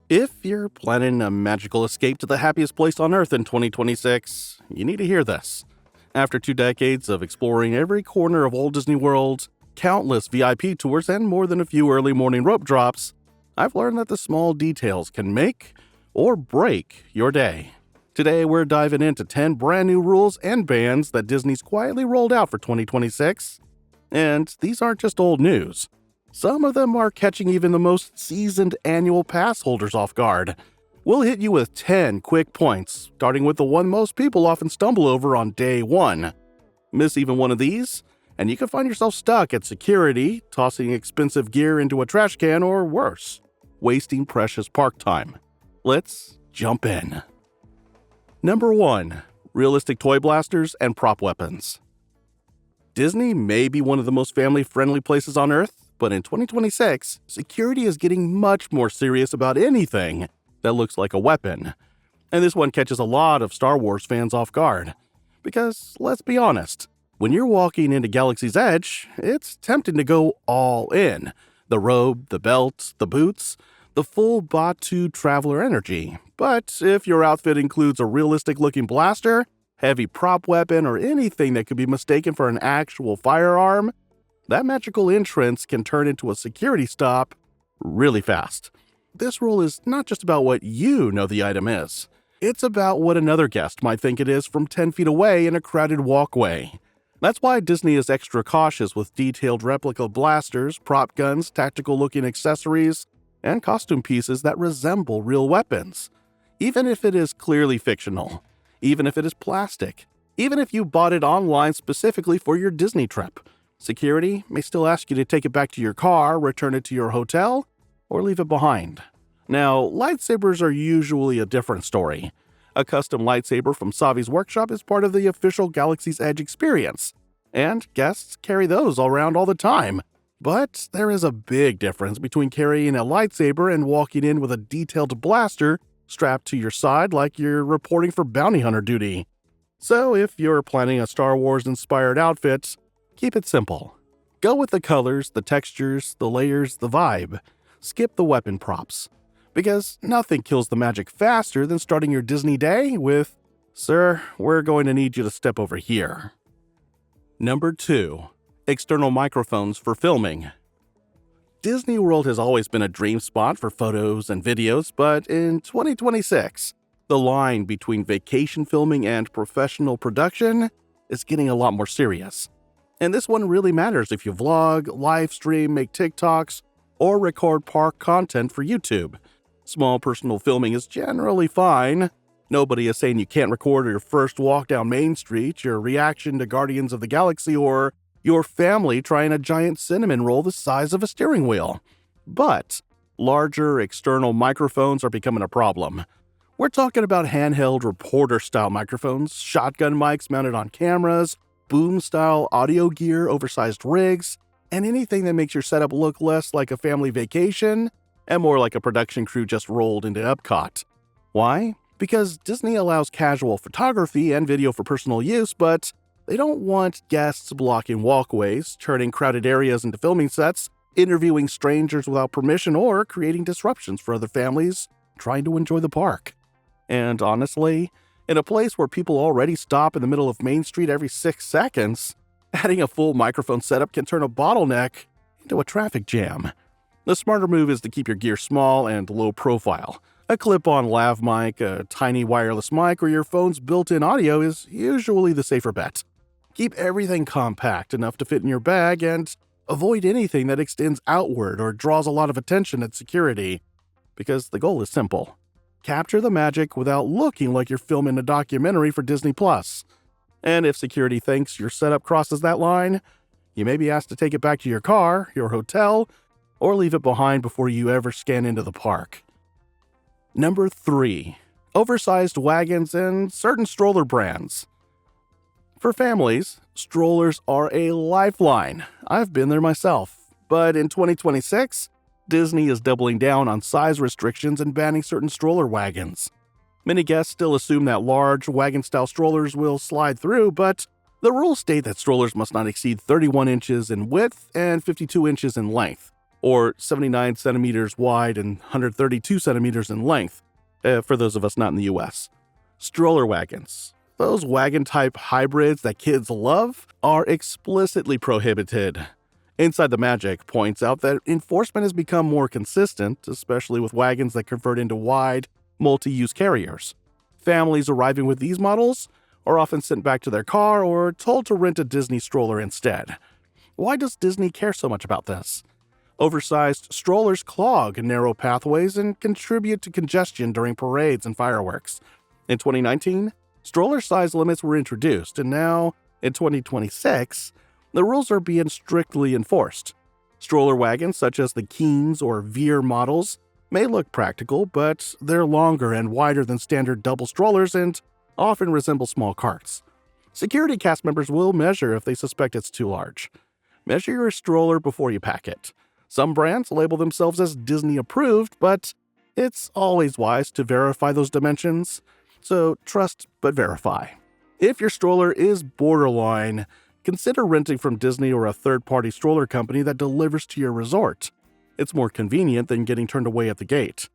If you're planning a magical escape to the happiest place on Earth in 2026, you need to hear this. After 2 decades of exploring every corner of Walt Disney World, countless VIP tours, and more than a few early morning rope drops, I've learned that the small details can make or break your day. Today, we're diving into 10 brand new rules and bans that Disney's quietly rolled out for 2026. And these aren't just old news. Some of them are catching even the most seasoned annual pass holders off guard. We'll hit you with 10 quick points, starting with the one most people often stumble over on day 1. Miss even one of these, and you can find yourself stuck at security, tossing expensive gear into a trash can, or worse, wasting precious park time. Let's jump in. Number 1. Realistic toy blasters and prop weapons. Disney may be one of the most family-friendly places on Earth, but in 2026, security is getting much more serious about anything that looks like a weapon. And this one catches a lot of Star Wars fans off guard. Because, let's be honest, when you're walking into Galaxy's Edge, it's tempting to go all in. The robe, the belt, the boots, the full Batu Traveler energy. But if your outfit includes a realistic-looking blaster, heavy prop weapon, or anything that could be mistaken for an actual firearm, that magical entrance can turn into a security stop really fast. This rule is not just about what you know the item is. It's about what another guest might think it is from 10 feet away in a crowded walkway. That's why Disney is extra cautious with detailed replica blasters, prop guns, tactical-looking accessories, and costume pieces that resemble real weapons. Even if it is clearly fictional. Even if it is plastic. Even if you bought it online specifically for your Disney trip. Security may still ask you to take it back to your car, return it to your hotel, or leave it behind. Now, lightsabers are usually a different story. A custom lightsaber from Savi's workshop is part of the official Galaxy's Edge experience, and guests carry those around all the time. But there is a big difference between carrying a lightsaber and walking in with a detailed blaster strapped to your side like you're reporting for bounty hunter duty. So if you're planning a Star Wars-inspired outfit, keep it simple. Go with the colors, the textures, the layers, the vibe. Skip the weapon props. Because nothing kills the magic faster than starting your Disney day with, "Sir, we're going to need you to step over here." Number 2. External microphones for filming. Disney World has always been a dream spot for photos and videos, but in 2026, the line between vacation filming and professional production is getting a lot more serious. And this one really matters if you vlog, live stream, make TikToks, or record park content for YouTube. Small personal filming is generally fine. Nobody is saying you can't record your first walk down Main Street, your reaction to Guardians of the Galaxy, or your family trying a giant cinnamon roll the size of a steering wheel. But larger external microphones are becoming a problem. We're talking about handheld reporter-style microphones, shotgun mics mounted on cameras, boom-style audio gear, oversized rigs, and anything that makes your setup look less like a family vacation and more like a production crew just rolled into Epcot. Why? Because Disney allows casual photography and video for personal use, but they don't want guests blocking walkways, turning crowded areas into filming sets, interviewing strangers without permission, or creating disruptions for other families trying to enjoy the park. And honestly, in a place where people already stop in the middle of Main Street every 6 seconds, adding a full microphone setup can turn a bottleneck into a traffic jam. The smarter move is to keep your gear small and low profile. A clip-on lav mic, a tiny wireless mic, or your phone's built-in audio is usually the safer bet. Keep everything compact enough to fit in your bag and avoid anything that extends outward or draws a lot of attention at security. Because the goal is simple. Capture the magic without looking like you're filming a documentary for Disney+. And if security thinks your setup crosses that line, you may be asked to take it back to your car, your hotel, or leave it behind before you ever scan into the park. Number 3. Oversized wagons and certain stroller brands. For families, strollers are a lifeline. I've been there myself. But in 2026, Disney is doubling down on size restrictions and banning certain stroller wagons. Many guests still assume that large, wagon-style strollers will slide through, but the rules state that strollers must not exceed 31 inches in width and 52 inches in length. or 79 centimeters wide and 132 centimeters in length, for those of us not in the US. Stroller wagons, those wagon-type hybrids that kids love, are explicitly prohibited. Inside the Magic points out that enforcement has become more consistent, especially with wagons that convert into wide, multi-use carriers. Families arriving with these models are often sent back to their car or told to rent a Disney stroller instead. Why does Disney care so much about this? Oversized strollers clog narrow pathways and contribute to congestion during parades and fireworks. In 2019, stroller size limits were introduced, and now, in 2026, the rules are being strictly enforced. Stroller wagons such as the Keens or Veer models may look practical, but they're longer and wider than standard double strollers and often resemble small carts. Security cast members will measure if they suspect it's too large. Measure your stroller before you pack it. Some brands label themselves as Disney-approved, but it's always wise to verify those dimensions. So trust but verify. If your stroller is borderline, consider renting from Disney or a third-party stroller company that delivers to your resort. It's more convenient than getting turned away at the gate.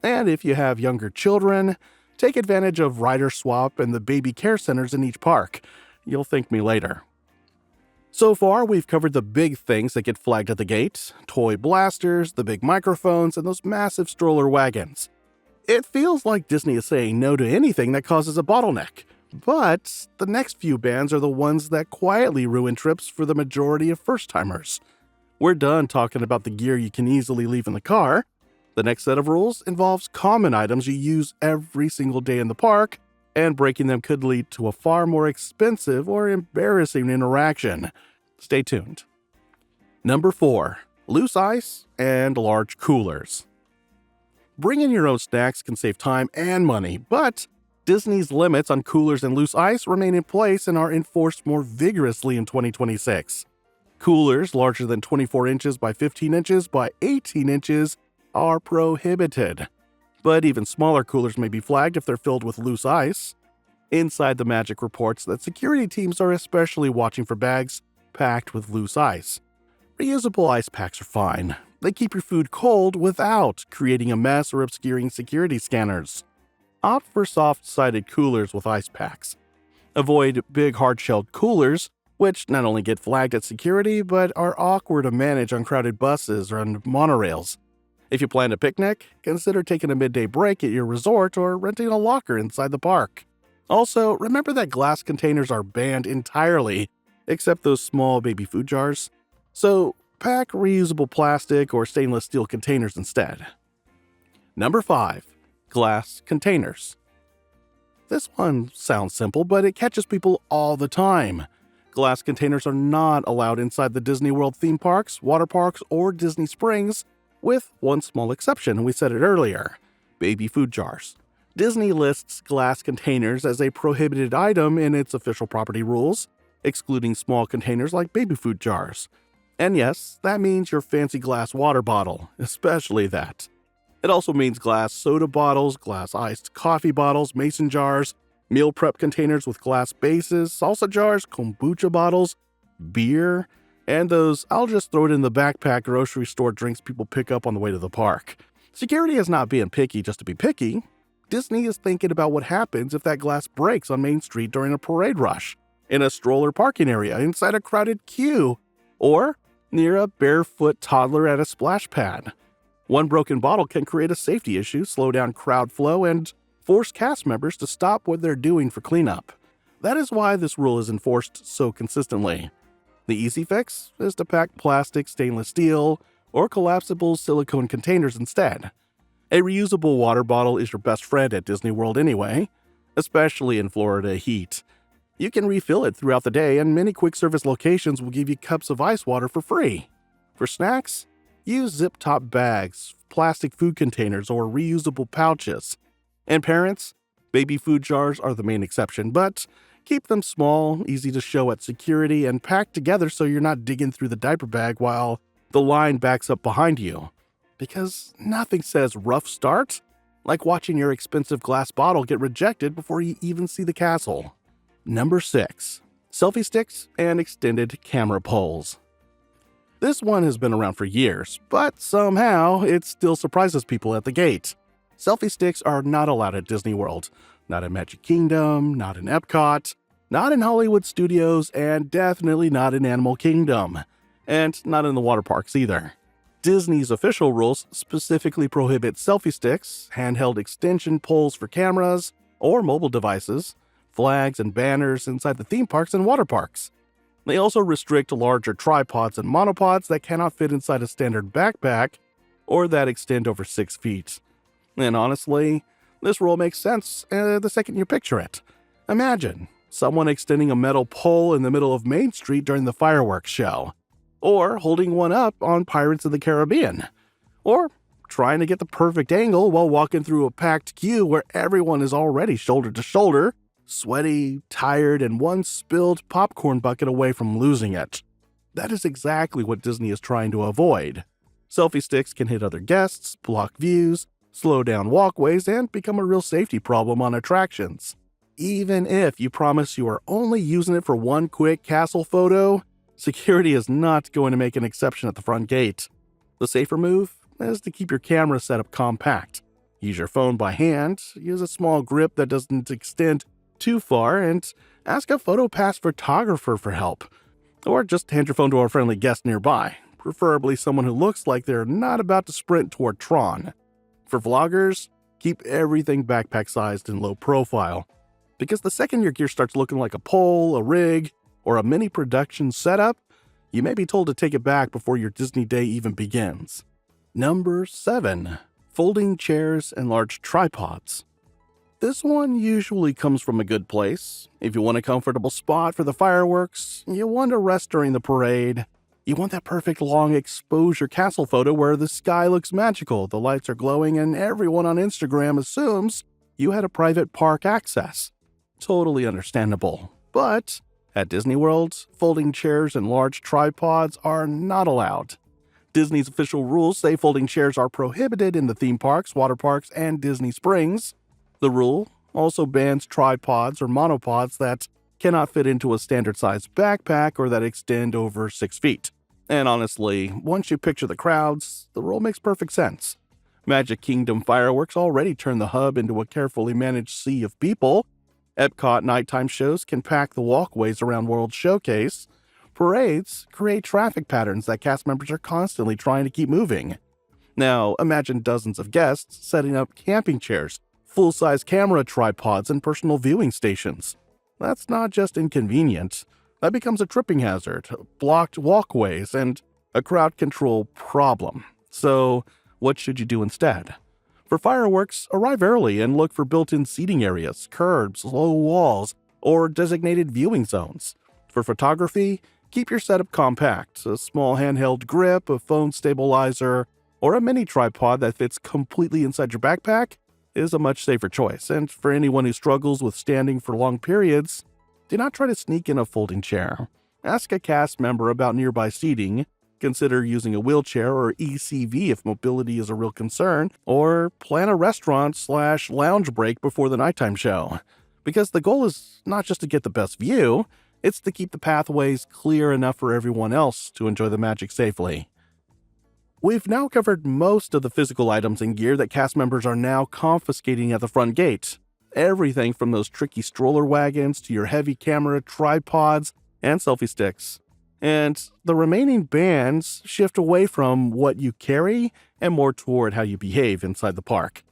And if you have younger children, take advantage of rider swap and the baby care centers in each park. You'll thank me later. So far, we've covered the big things that get flagged at the gate: toy blasters, the big microphones, and those massive stroller wagons. It feels like Disney is saying no to anything that causes a bottleneck. But the next few bans are the ones that quietly ruin trips for the majority of first-timers. We're done talking about the gear you can easily leave in the car. The next set of rules involves common items you use every single day in the park, and breaking them could lead to a far more expensive or embarrassing interaction. Stay tuned. Number 4. Loose ice and large coolers. Bringing your own snacks can save time and money, but Disney's limits on coolers and loose ice remain in place and are enforced more vigorously in 2026. Coolers larger than 24 inches by 15 inches by 18 inches are prohibited. But even smaller coolers may be flagged if they're filled with loose ice. Inside the Magic reports that security teams are especially watching for bags packed with loose ice. Reusable ice packs are fine. They keep your food cold without creating a mess or obscuring security scanners. Opt for soft-sided coolers with ice packs. Avoid big hard-shelled coolers, which not only get flagged at security, but are awkward to manage on crowded buses or on monorails. If you plan a picnic, consider taking a midday break at your resort or renting a locker inside the park. Also, remember that glass containers are banned entirely, except those small baby food jars. So, pack reusable plastic or stainless steel containers instead. Number 5. Glass containers. This one sounds simple, but it catches people all the time. Glass containers are not allowed inside the Disney World theme parks, water parks, or Disney Springs, with one small exception. We said it earlier: baby food jars. Disney lists glass containers as a prohibited item in its official property rules, excluding small containers like baby food jars. And yes, that means your fancy glass water bottle, especially that. It also means glass soda bottles, glass iced coffee bottles, mason jars, meal prep containers with glass bases, salsa jars, kombucha bottles, beer, and those "I'll just throw it in the backpack" grocery store drinks people pick up on the way to the park. Security is not being picky just to be picky. Disney is thinking about what happens if that glass breaks on Main Street during a parade rush, in a stroller parking area, inside a crowded queue, or near a barefoot toddler at a splash pad. One broken bottle can create a safety issue, slow down crowd flow, and force cast members to stop what they're doing for cleanup. That is why this rule is enforced so consistently. The easy fix is to pack plastic, stainless steel, or collapsible silicone containers instead. A reusable water bottle is your best friend at Disney World anyway, especially in Florida heat. You can refill it throughout the day, and many quick service locations will give you cups of ice water for free. For snacks, use zip-top bags, plastic food containers, or reusable pouches. And parents, baby food jars are the main exception, but keep them small, easy to show at security, and packed together so you're not digging through the diaper bag while the line backs up behind you. Because nothing says rough start like watching your expensive glass bottle get rejected before you even see the castle. Number 6. Selfie sticks and extended camera poles. This one has been around for years, but somehow it still surprises people at the gate. Selfie sticks are not allowed at Disney World, not in Magic Kingdom, not in Epcot, not in Hollywood Studios, and definitely not in Animal Kingdom, and not in the water parks either. Disney's official rules specifically prohibit selfie sticks, handheld extension poles for cameras or mobile devices, flags and banners inside the theme parks and water parks. They also restrict larger tripods and monopods that cannot fit inside a standard backpack or that extend over 6 feet. And honestly, this rule makes sense the second you picture it. Imagine someone extending a metal pole in the middle of Main Street during the fireworks show, or holding one up on Pirates of the Caribbean, or trying to get the perfect angle while walking through a packed queue where everyone is already shoulder to shoulder, sweaty, tired, and one spilled popcorn bucket away from losing it. That is exactly what Disney is trying to avoid. Selfie sticks can hit other guests, block views, slow down walkways, and become a real safety problem on attractions. Even if you promise you are only using it for one quick castle photo, security is not going to make an exception at the front gate. The safer move is to keep your camera setup compact. Use your phone by hand, use a small grip that doesn't extend too far, and ask a PhotoPass photographer for help. Or just hand your phone to a friendly guest nearby, preferably someone who looks like they're not about to sprint toward Tron. For vloggers, keep everything backpack-sized and low profile, because the second your gear starts looking like a pole, a rig, or a mini production setup, you may be told to take it back before your Disney day even begins. Number 7. Folding chairs and large tripods. This one usually comes from a good place. If you want a comfortable spot for the fireworks, you want to rest during the parade, you want that perfect long exposure castle photo where the sky looks magical, the lights are glowing, and everyone on Instagram assumes you had a private park access. Totally understandable. But at Disney World, folding chairs and large tripods are not allowed. Disney's official rules say folding chairs are prohibited in the theme parks, water parks, and Disney Springs. The rule also bans tripods or monopods that cannot fit into a standard-sized backpack or that extend over 6 feet. And honestly, once you picture the crowds, the rule makes perfect sense. Magic Kingdom fireworks already turn the hub into a carefully managed sea of people. Epcot nighttime shows can pack the walkways around World Showcase. Parades create traffic patterns that cast members are constantly trying to keep moving. Now, imagine dozens of guests setting up camping chairs, full-size camera tripods, and personal viewing stations. That's not just inconvenient. That becomes a tripping hazard, blocked walkways, and a crowd control problem. So, what should you do instead? For fireworks, arrive early and look for built-in seating areas, curbs, low walls, or designated viewing zones. For photography, keep your setup compact. A small handheld grip, a phone stabilizer, or a mini tripod that fits completely inside your backpack is a much safer choice. And for anyone who struggles with standing for long periods, do not try to sneak in a folding chair. Ask a cast member about nearby seating. Consider using a wheelchair or ECV if mobility is a real concern, or plan a restaurant/lounge break before the nighttime show. Because the goal is not just to get the best view, it's to keep the pathways clear enough for everyone else to enjoy the magic safely. We've now covered most of the physical items and gear that cast members are now confiscating at the front gate. Everything from those tricky stroller wagons to your heavy camera tripods and selfie sticks. And the remaining bans shift away from what you carry and more toward how you behave inside the park.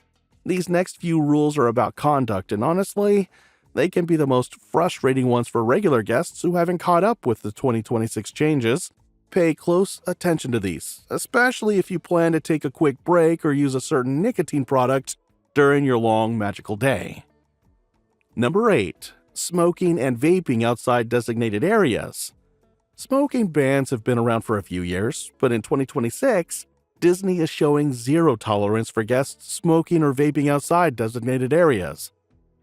These next few rules are about conduct, and honestly, they can be the most frustrating ones for regular guests who haven't caught up with the 2026 changes. Pay close attention to these, especially if you plan to take a quick break or use a certain nicotine product during your long magical day. Number 8. Smoking and vaping outside designated areas. Smoking bans have been around for a few years, but in 2026, Disney is showing zero tolerance for guests smoking or vaping outside designated areas.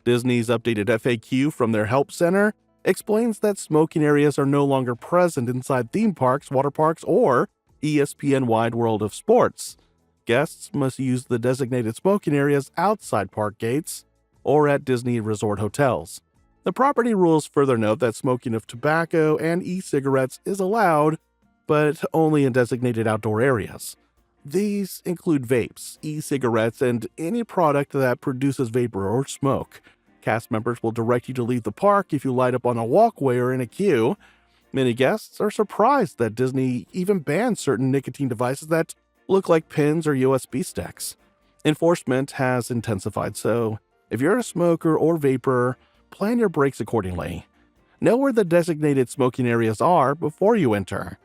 Disney's updated FAQ from their Help Center explains that smoking areas are no longer present inside theme parks, water parks, or ESPN Wide World of Sports. Guests must use the designated smoking areas outside park gates or at Disney resort hotels. The property rules further note that smoking of tobacco and e-cigarettes is allowed, but only in designated outdoor areas. These include vapes, e-cigarettes, and any product that produces vapor or smoke. Cast members will direct you to leave the park if you light up on a walkway or in a queue. Many guests are surprised that Disney even bans certain nicotine devices that look like pins or USB sticks. Enforcement has intensified, so if you're a smoker or vapor, plan your breaks accordingly. Know where the designated smoking areas are before you enter.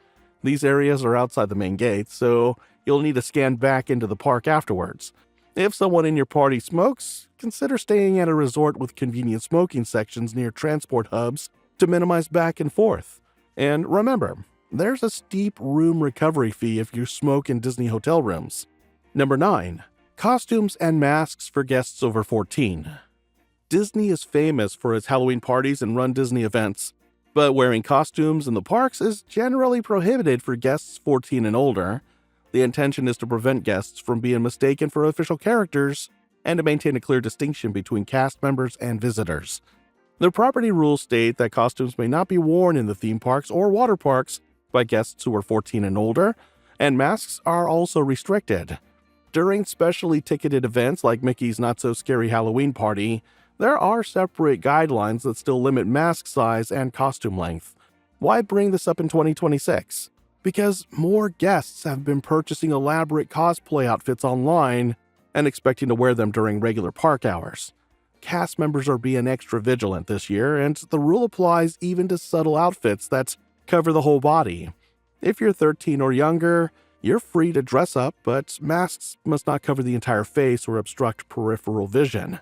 These areas are outside the main gate, so you'll need to scan back into the park afterwards. If someone in your party smokes, consider staying at a resort with convenient smoking sections near transport hubs to minimize back and forth. And remember, there's a steep room recovery fee if you smoke in Disney hotel rooms. Number 9. Costumes and masks for guests over 14. Disney is famous for its Halloween parties and Run Disney events, but wearing costumes in the parks is generally prohibited for guests 14 and older. The intention is to prevent guests from being mistaken for official characters and to maintain a clear distinction between cast members and visitors. The property rules state that costumes may not be worn in the theme parks or water parks by guests who are 14 and older, and masks are also restricted. During specially ticketed events like Mickey's Not So Scary Halloween Party, there are separate guidelines that still limit mask size and costume length. Why bring this up in 2026? Because more guests have been purchasing elaborate cosplay outfits online and expecting to wear them during regular park hours. Cast members are being extra vigilant this year, and the rule applies even to subtle outfits that cover the whole body. If you're 13 or younger, you're free to dress up, but masks must not cover the entire face or obstruct peripheral vision.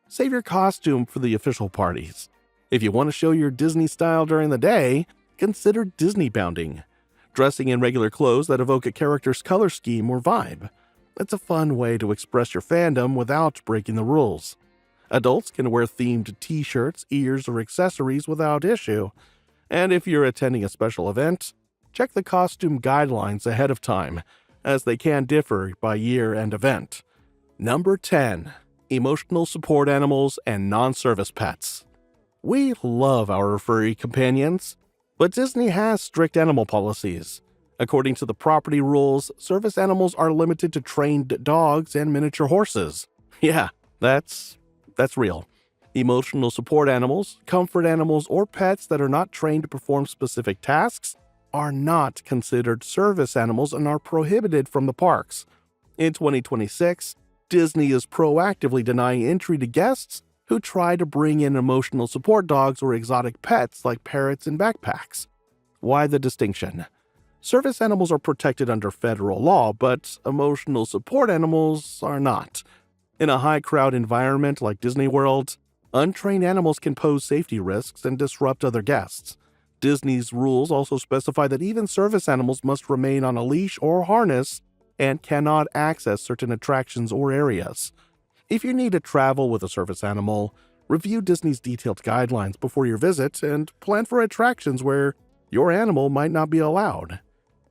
Save your costume for the official parties. If you want to show your Disney style during the day, consider Disney bounding, dressing in regular clothes that evoke a character's color scheme or vibe. It's a fun way to express your fandom without breaking the rules. Adults can wear themed t-shirts, ears, or accessories without issue. And if you're attending a special event, check the costume guidelines ahead of time, as they can differ by year and event. Number 10. Emotional support animals and non-service pets. We love our furry companions, but Disney has strict animal policies. According to the property rules, service animals are limited to trained dogs and miniature horses. Yeah, that's real. Emotional support animals, comfort animals, or pets that are not trained to perform specific tasks are not considered service animals and are prohibited from the parks. In 2026, Disney is proactively denying entry to guests who try to bring in emotional support dogs or exotic pets like parrots and backpacks. Why the distinction? Service animals are protected under federal law, but emotional support animals are not. In a high-crowd environment like Disney World, untrained animals can pose safety risks and disrupt other guests. Disney's rules also specify that even service animals must remain on a leash or harness and cannot access certain attractions or areas. If you need to travel with a service animal, review Disney's detailed guidelines before your visit and plan for attractions where your animal might not be allowed.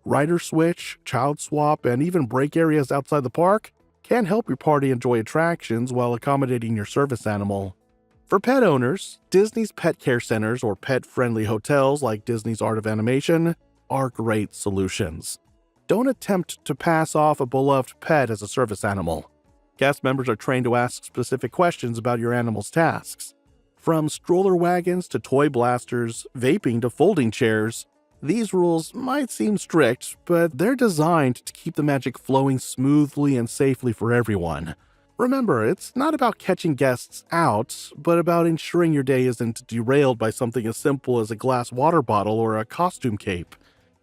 Rider switch, child swap, and even break areas outside the park can help your party enjoy attractions while accommodating your service animal. For pet owners, Disney's pet care centers or pet-friendly hotels like Disney's Art of Animation are great solutions. Don't attempt to pass off a beloved pet as a service animal. Cast members are trained to ask specific questions about your animal's tasks. From stroller wagons to toy blasters, vaping to folding chairs, these rules might seem strict, but they're designed to keep the magic flowing smoothly and safely for everyone. Remember, it's not about catching guests out, but about ensuring your day isn't derailed by something as simple as a glass water bottle or a costume cape.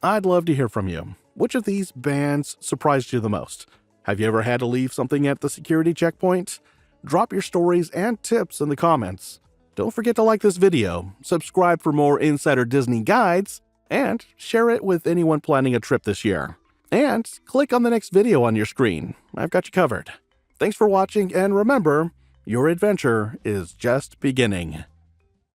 I'd love to hear from you. Which of these bans surprised you the most? Have you ever had to leave something at the security checkpoint? Drop your stories and tips in the comments. Don't forget to like this video, subscribe for more Insider Disney guides, and share it with anyone planning a trip this year. And click on the next video on your screen. I've got you covered. Thanks for watching, and remember, your adventure is just beginning.